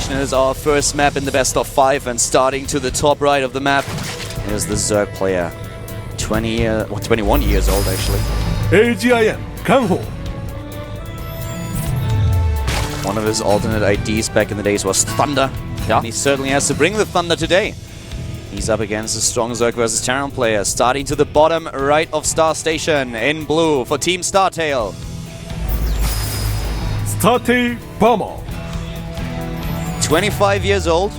Station is our first map in the best of 5, and starting to the top right of the map is the Zerg player. 21 years old actually. AGIN, KangHo. One of his alternate IDs back in the days was Thunder. Yeah. And he certainly has to bring the Thunder today. He's up against a strong Zerg versus Terran player, starting to the bottom right of Star Station in blue for Team Startail. Startail Bomber. 25 years old.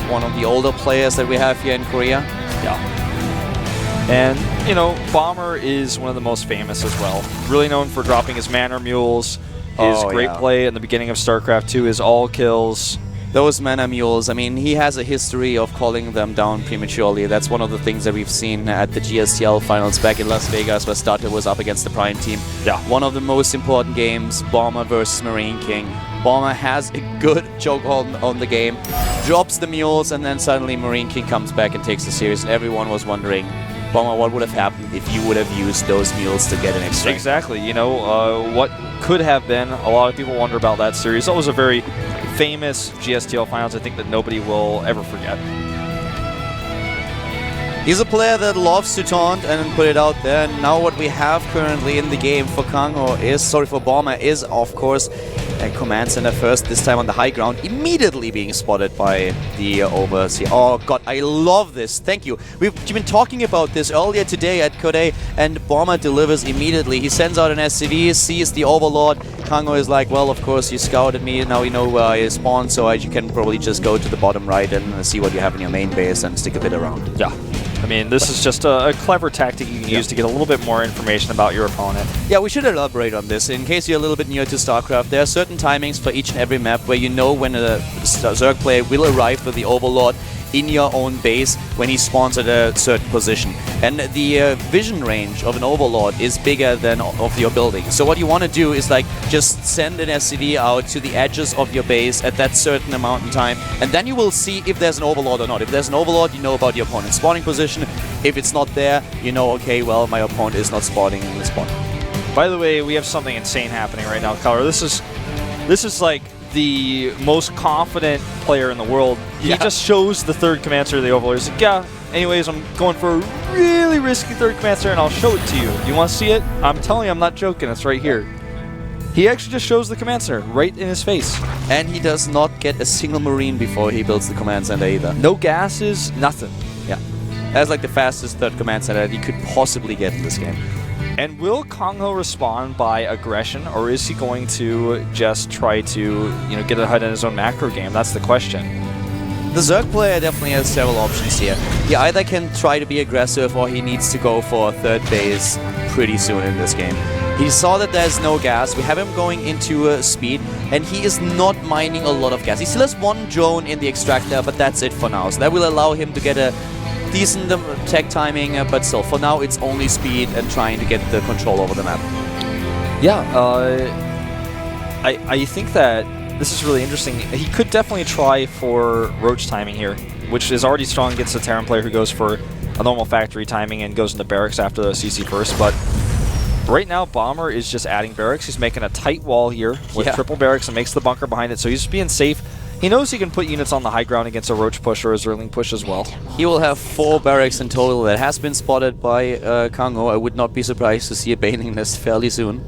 One of the older players that we have here in Korea. Yeah. And, you know, Bomber is one of the most famous as well. Really known for dropping his Manor Mules, his great play in the beginning of StarCraft 2, his all kills. Those Mana Mules, I mean, he has a history of calling them down prematurely. That's one of the things that we've seen at the GSL finals back in Las Vegas, where Startail was up against the Prime team. Yeah. One of the most important games, Bomber versus Marine King. Bomber has a good chokehold on the game, drops the Mules, and then suddenly Marine King comes back and takes the series. Everyone was wondering, Bomber, what would have happened if you would have used those Mules to get an extract? Exactly. You know, what could have been. A lot of people wonder about that series. That was a very famous GSTL finals, I think, that nobody will ever forget. He's a player that loves to taunt and put it out there. And now what we have currently in the game for KangHo is, for Bomber, is of course a command center first, this time on the high ground, immediately being spotted by the Overseer. Oh god, I love this. Thank you. We've been talking about this earlier today at Code, and Bomber delivers immediately. He sends out an SCV, sees the Overlord. KangHo is like, well, of course, you scouted me, now you know where I spawn, so you can probably just go to the bottom right and see what you have in your main base and stick a bit around. Yeah. I mean, this is just a clever tactic you can use to get a little bit more information about your opponent. Yeah, we should elaborate on this. In case you're a little bit newer to StarCraft, there are certain timings for each and every map where you know when a Zerg player will arrive with the Overlord in your own base when he spawns at a certain position. And the vision range of an Overlord is bigger than of your building. So what you want to do is like just send an SCV out to the edges of your base at that certain amount in time, and then you will see if there's an Overlord or not. If there's an Overlord, you know about your opponent's spawning position. If it's not there, you know, okay, well, my opponent is not spawning in the spawn. By the way, we have something insane happening right now, Color. This is like the most confident player in the world. He just shows the third command center of the Overlord. He's like, yeah, anyways, I'm going for a really risky third command center, and I'll show it to you. You want to see it? I'm telling you, I'm not joking. It's right here. He actually just shows the command center right in his face. And he does not get a single Marine before he builds the command center either. No gases, nothing. Yeah. That's like the fastest third command center that he could possibly get in this game. And will KangHo respond by aggression, or is he going to just try to, you know, get ahead in his own macro game? That's the question. The Zerg player definitely has several options here. He either can try to be aggressive, or he needs to go for a third base pretty soon in this game. He saw that there's no gas. We have him going into speed, and he is not mining a lot of gas. He still has one drone in the extractor, but that's it for now. So that will allow him to get a decent tech timing, but still, for now, it's only speed and trying to get the control over the map. Yeah, I think that this is really interesting. He could definitely try for Roach timing here, which is already strong against a Terran player who goes for a normal factory timing and goes into barracks after the CC first, but right now, Bomber is just adding barracks. He's making a tight wall here with triple barracks and makes the bunker behind it, so he's just being safe. He knows he can put units on the high ground against a Roach push or a Zerling push as well. He will have 4 barracks in total. That has been spotted by KangHo. I would not be surprised to see a Baneling Nest fairly soon.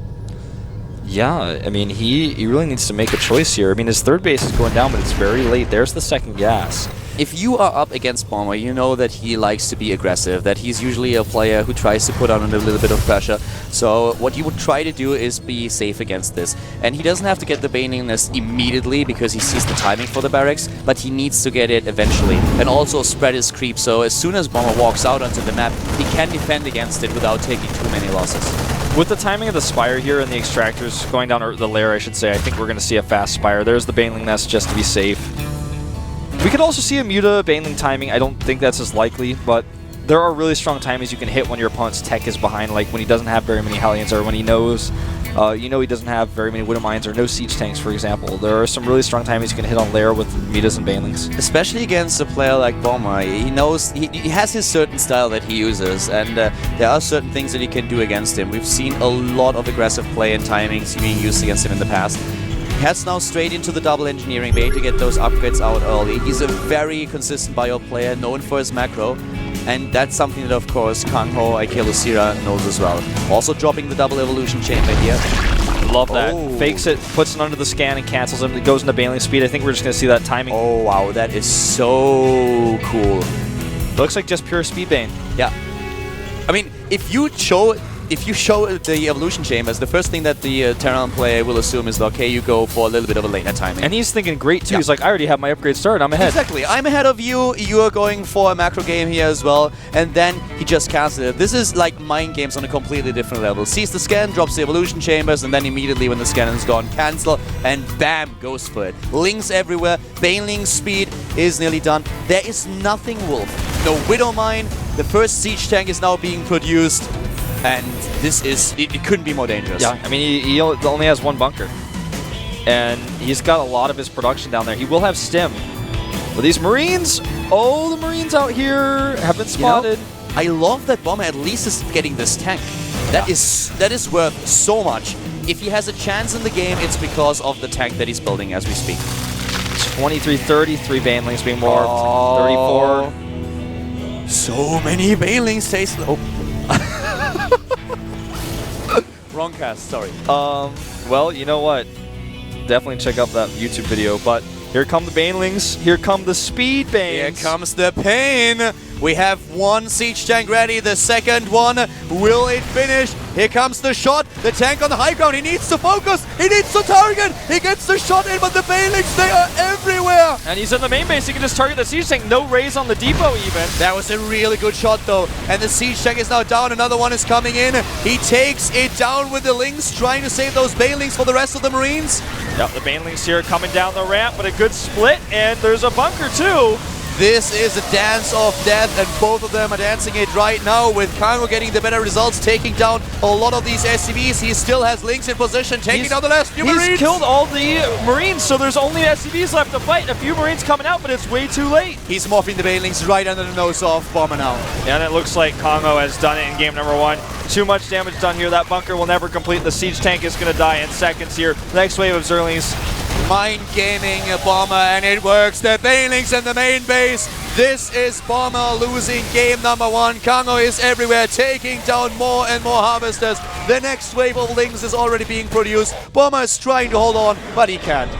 Yeah, I mean, he really needs to make a choice here. I mean, his third base is going down, but it's very late. There's the second gas. If you are up against Bomber, you know that he likes to be aggressive, that he's usually a player who tries to put on a little bit of pressure. So what you would try to do is be safe against this. And he doesn't have to get the Baneling Nest immediately because he sees the timing for the barracks, but he needs to get it eventually. And also spread his creep, so as soon as Bomber walks out onto the map, he can defend against it without taking too many losses. With the timing of the Spire here and the extractors going down, or the lair I should say, I think we're going to see a fast Spire. There's the Baneling Nest just to be safe. We could also see a Muta Baneling timing. I don't think that's as likely, but there are really strong timings you can hit when your opponent's tech is behind, like when he doesn't have very many Hellions, or when he knows, he doesn't have very many Widow Mines or no Siege Tanks, for example. There are some really strong timings you can hit on lair with Mutas and Banelings. Especially against a player like Bomber. He knows, he has his certain style that he uses, and there are certain things that he can do against him. We've seen a lot of aggressive play and timings being used against him in the past. Heads now straight into the double engineering bay to get those upgrades out early. He's a very consistent bio player, known for his macro. And that's something that, of course, KangHo, aka Lucira, knows as well. Also dropping the double evolution chamber here. Love that. Fakes it, puts it under the scan, and cancels him. It goes into Baneling speed. I think we're just going to see that timing. Oh, wow. That is so cool. It looks like just pure speed bane. Yeah. I mean, if you show the evolution chambers, the first thing that the Terran player will assume is, okay, you go for a little bit of a later timing. And he's thinking great too. Yeah. He's like, I already have my upgrade started. I'm ahead. Exactly. I'm ahead of you. You are going for a macro game here as well. And then he just cancels it. This is like mind games on a completely different level. Sees the scan, drops the evolution chambers, and then immediately when the scan is gone, cancel, and bam, goes for it. Links everywhere. Baneling's speed is nearly done. There is nothing Wolf. No Widow Mine. The first siege tank is now being produced. And this is, it couldn't be more dangerous. Yeah, I mean, he only has one bunker. And he's got a lot of his production down there. He will have stim. But these Marines, oh, the Marines out here have been spotted. You know, I love that Bomber at least is getting this tank. That is worth so much. If he has a chance in the game, it's because of the tank that he's building as we speak. 23-30, 3 Banelings being morphed, 34. So many Banelings taste... Oh. Wrong cast, sorry. Well, you know what? Definitely check out that YouTube video, but here come the Banelings, here come the speed Banes. Here comes the pain. We have one siege tank ready, the second one. Will it finish? Here comes the shot. The tank on the high ground. He needs to focus. He needs to target. He gets the shot in, but the Banelings, they are everywhere. And he's in the main base. He can just target the siege tank. No raise on the depot even. That was a really good shot though. And the siege tank is now down. Another one is coming in. He takes it down with the links, trying to save those Banelings for the rest of the Marines. Yep, the Banelings here coming down the ramp, but a good split, and there's a bunker too. This is a dance of death, and both of them are dancing it right now, with KangHo getting the better results, taking down a lot of these SCVs. He still has links in position, taking down the last few Marines. He's killed all the Marines, so there's only SCVs left to fight. A few Marines coming out, but it's way too late. He's morphing the Banelings right under the nose of Bomber now. And it looks like KangHo has done it in game number 1. Too much damage done here. That bunker will never complete. The siege tank is going to die in seconds here. Next wave of Zerlings. Mind gaming Bomber, and it works. The Banelings in the main base. This is Bomber losing game number 1. KangHo is everywhere, taking down more and more harvesters. The next wave of links is already being produced. Bomber is trying to hold on, but he can't.